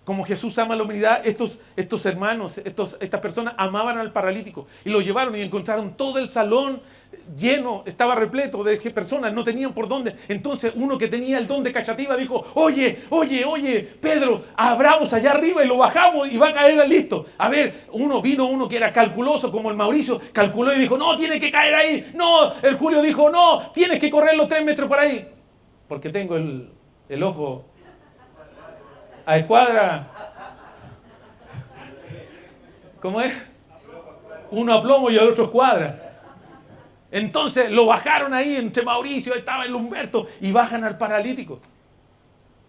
Como Jesús ama a la humanidad, estos hermanos, estas personas amaban al paralítico y lo llevaron y encontraron todo el salón lleno, estaba repleto de personas, no tenían por dónde. Entonces uno que tenía el don de cachativa dijo: oye, Pedro, abramos allá arriba y lo bajamos y va a caer listo. A ver, uno que era calculoso como el Mauricio, calculó y dijo: no, tiene que caer ahí. No, el Julio dijo: no, tienes que correr los 3 metros por ahí. Porque tengo el ojo a escuadra. ¿Cómo es? Uno a plomo y el otro a escuadra. Entonces lo bajaron ahí entre Mauricio, estaba el Humberto, y bajan al paralítico.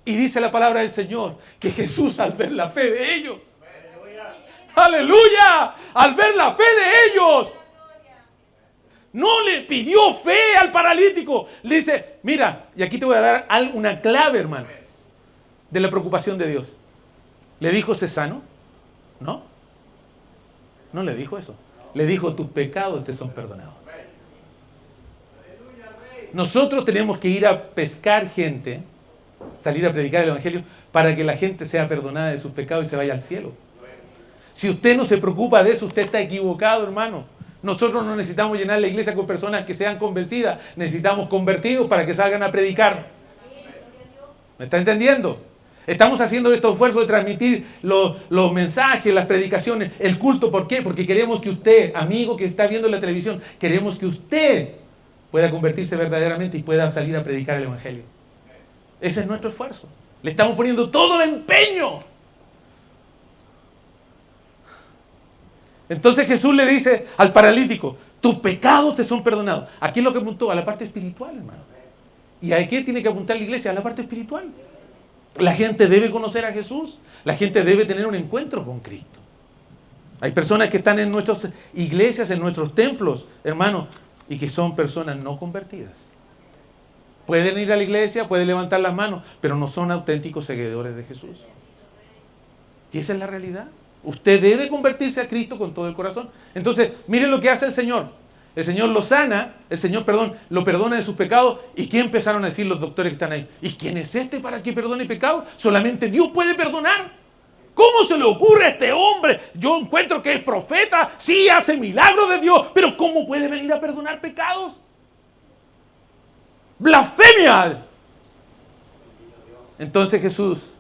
Y dice la palabra del Señor que Jesús, al ver la fe de ellos, ¡aleluya! Al ver la fe de ellos, no le pidió fe al paralítico. Le dice: mira, y aquí te voy a dar una clave, hermano, de la preocupación de Dios. ¿Le dijo: ¿sé sano? No le dijo eso. le dijo, tus pecados te son perdonados. Nosotros tenemos que ir a pescar gente, salir a predicar el Evangelio, para que la gente sea perdonada de sus pecados y se vaya al cielo. Si usted no se preocupa de eso, usted está equivocado, hermano. Nosotros no necesitamos llenar la iglesia con personas que sean convencidas. Necesitamos convertidos para que salgan a predicar. ¿Me está entendiendo? Estamos haciendo estos esfuerzos de transmitir los mensajes, las predicaciones, el culto. ¿Por qué? Porque queremos que usted, amigo que está viendo la televisión, queremos que usted pueda convertirse verdaderamente y pueda salir a predicar el Evangelio. Ese es nuestro esfuerzo. Le estamos poniendo todo el empeño. Entonces Jesús le dice al paralítico, tus pecados te son perdonados. Aquí es lo que apuntó, a la parte espiritual, hermano. ¿Y a qué tiene que apuntar la iglesia? A la parte espiritual. La gente debe conocer a Jesús. La gente debe tener un encuentro con Cristo. Hay personas que están en nuestras iglesias, en nuestros templos, hermano, y que son personas no convertidas. Pueden ir a la iglesia, pueden levantar las manos, pero no son auténticos seguidores de Jesús. Y esa es la realidad. Usted debe convertirse a Cristo con todo el corazón. Entonces, miren lo que hace el Señor. El Señor lo sana, lo perdona de sus pecados. ¿Y qué empezaron a decir los doctores que están ahí? ¿Y quién es este para que perdone pecados? Solamente Dios puede perdonar. ¿Cómo se le ocurre a este hombre? Yo encuentro que es profeta, sí hace milagros de Dios, pero ¿cómo puede venir a perdonar pecados? ¡Blasfemia! Entonces Jesús,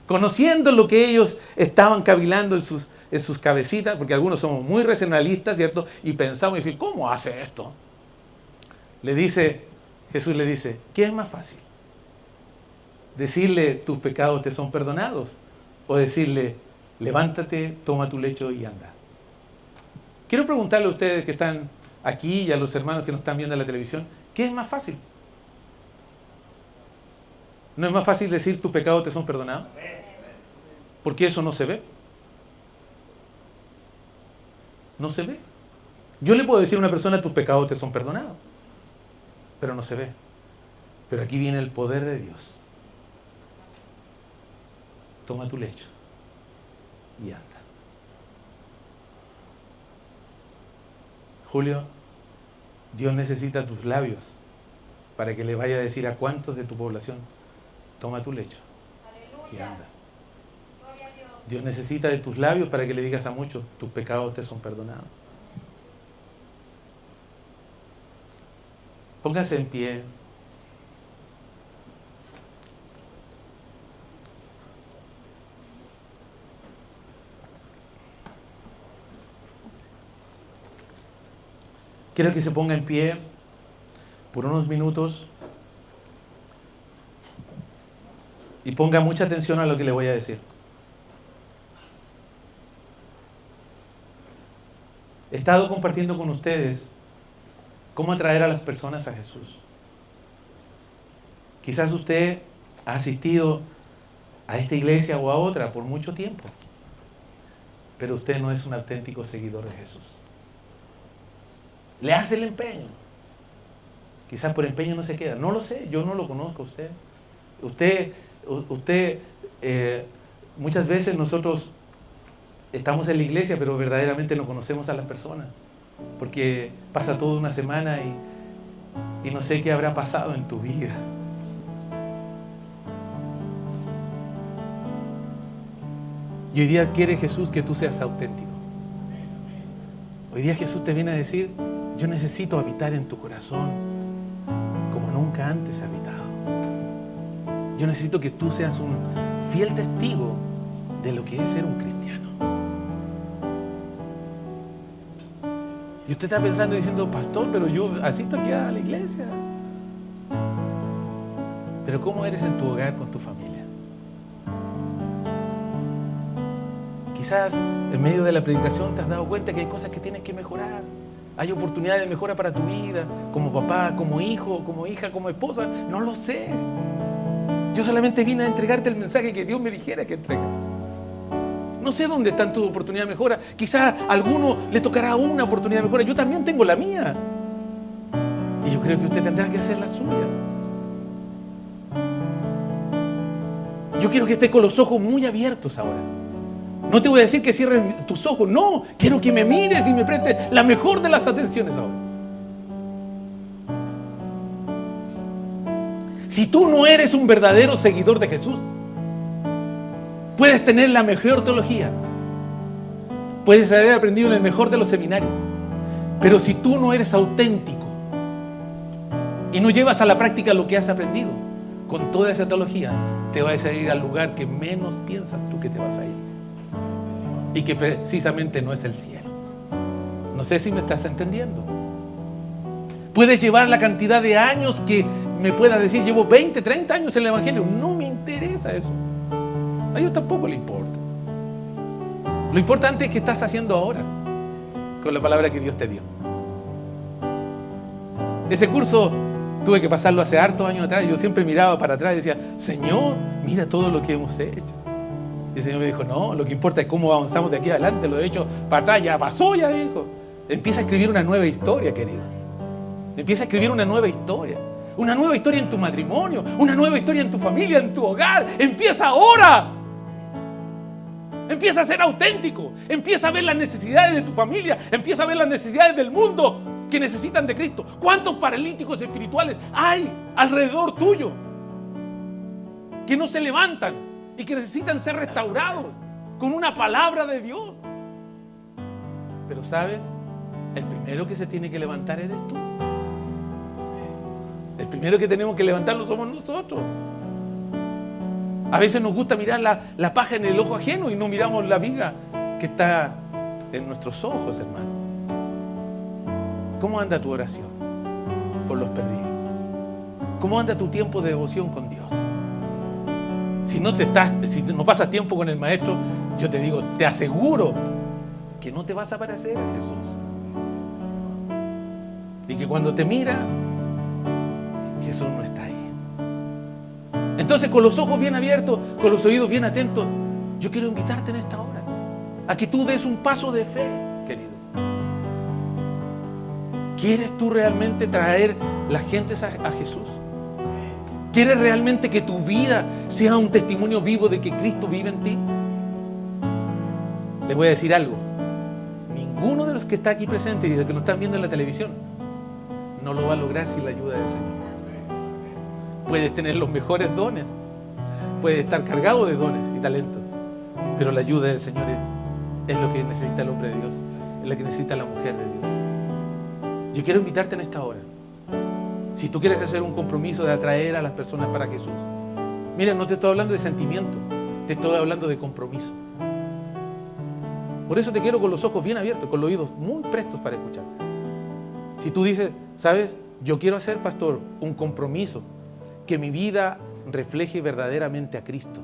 conociendo lo que ellos estaban cavilando en sus cabecitas, porque algunos somos muy racionalistas, ¿cierto? Y pensamos y decir, ¿cómo hace esto? Jesús le dice, ¿qué es más fácil? ¿Decirle tus pecados te son perdonados? ¿O decirle, levántate, toma tu lecho y anda? Quiero preguntarle a ustedes que están aquí y a los hermanos que nos están viendo en la televisión, ¿qué es más fácil? ¿No es más fácil decir tus pecados te son perdonados? Porque eso no se ve. No se ve. Yo le puedo decir a una persona, tus pecados te son perdonados, pero no se ve. Pero aquí viene el poder de Dios. Toma tu lecho y anda. Julio, Dios necesita tus labios para que le vaya a decir a cuántos de tu población, toma tu lecho y anda. Dios necesita de tus labios para que le digas a muchos, tus pecados te son perdonados. Póngase en pie. Quiero que se ponga en pie por unos minutos y ponga mucha atención a lo que le voy a decir. He estado compartiendo con ustedes cómo atraer a las personas a Jesús. Quizás usted ha asistido a esta iglesia o a otra por mucho tiempo, pero usted no es un auténtico seguidor de Jesús. Le hace el empeño. Quizás por empeño no se queda. No lo sé, yo no lo conozco a usted. Muchas veces nosotros estamos en la iglesia, pero verdaderamente no conocemos a las personas. Porque pasa toda una semana y no sé qué habrá pasado en tu vida. Y hoy día quiere Jesús que tú seas auténtico. Hoy día Jesús te viene a decir, yo necesito habitar en tu corazón como nunca antes he habitado. Yo necesito que tú seas un fiel testigo de lo que es ser un cristiano. Y usted está pensando y diciendo, pastor, pero yo asisto aquí a la iglesia. Pero ¿cómo eres en tu hogar con tu familia? Quizás en medio de la predicación te has dado cuenta que hay cosas que tienes que mejorar. Hay oportunidades de mejora para tu vida, como papá, como hijo, como hija, como esposa. No lo sé. Yo solamente vine a entregarte el mensaje que Dios me dijera que entregue. No sé dónde están tus oportunidades de mejora. Quizás a alguno le tocará una oportunidad de mejora. Yo también tengo la mía. Y yo creo que usted tendrá que hacer la suya. Yo quiero que esté con los ojos muy abiertos ahora. No te voy a decir que cierres tus ojos. No, quiero que me mires y me prestes la mejor de las atenciones ahora. Si tú no eres un verdadero seguidor de Jesús, puedes tener la mejor teología, puedes haber aprendido en el mejor de los seminarios, pero si tú no eres auténtico y no llevas a la práctica lo que has aprendido, con toda esa teología te vas a ir al lugar que menos piensas tú que te vas a ir, y que precisamente no es el cielo. No sé si me estás entendiendo. Puedes llevar la cantidad de años que me puedas decir, llevo 20, 30 años en el Evangelio. No me interesa eso. A Dios tampoco le importa. Lo importante es qué estás haciendo ahora con la palabra que Dios te dio. Ese curso tuve que pasarlo hace hartos años atrás. Yo siempre miraba para atrás y decía, Señor, mira todo lo que hemos hecho. Y el Señor me dijo, no, lo que importa es cómo avanzamos de aquí adelante. Lo he hecho para atrás, ya pasó, ya dijo. Empieza a escribir una nueva historia, querido. Empieza a escribir una nueva historia. Una nueva historia en tu matrimonio, una nueva historia en tu familia, en tu hogar. Empieza ahora. Empieza a ser auténtico. Empieza a ver las necesidades de tu familia. Empieza a ver las necesidades del mundo que necesitan de Cristo. ¿Cuántos paralíticos espirituales hay alrededor tuyo que no se levantan y que necesitan ser restaurados con una palabra de Dios? Pero ¿sabes? El primero que se tiene que levantar eres tú. El primero que tenemos que levantarlo somos nosotros. A veces nos gusta mirar la paja en el ojo ajeno y no miramos la viga que está en nuestros ojos, hermano. ¿Cómo anda tu oración por los perdidos? ¿Cómo anda tu tiempo de devoción con Dios? Si no pasas tiempo con el Maestro, yo te digo, te aseguro que no te vas a parecer a Jesús. Y que cuando te mira, Jesús no está ahí. Entonces, con los ojos bien abiertos, con los oídos bien atentos, yo quiero invitarte en esta hora a que tú des un paso de fe, querido. ¿Quieres tú realmente traer las gentes a Jesús? ¿Quieres realmente que tu vida sea un testimonio vivo de que Cristo vive en ti? Les voy a decir algo. Ninguno de los que está aquí presente y de los que nos están viendo en la televisión no lo va a lograr sin la ayuda del Señor. Puedes tener los mejores dones, puedes estar cargado de dones y talentos, pero la ayuda del Señor es lo que necesita el hombre de Dios, es lo que necesita la mujer de Dios. Yo quiero invitarte en esta hora. Si tú quieres hacer un compromiso de atraer a las personas para Jesús, mira, no te estoy hablando de sentimiento, te estoy hablando de compromiso. Por eso te quiero con los ojos bien abiertos, con los oídos muy prestos para escuchar. Si tú dices, ¿sabes? Yo quiero hacer, pastor, un compromiso que mi vida refleje verdaderamente a Cristo.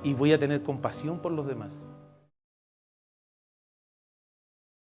Y voy a tener compasión por los demás.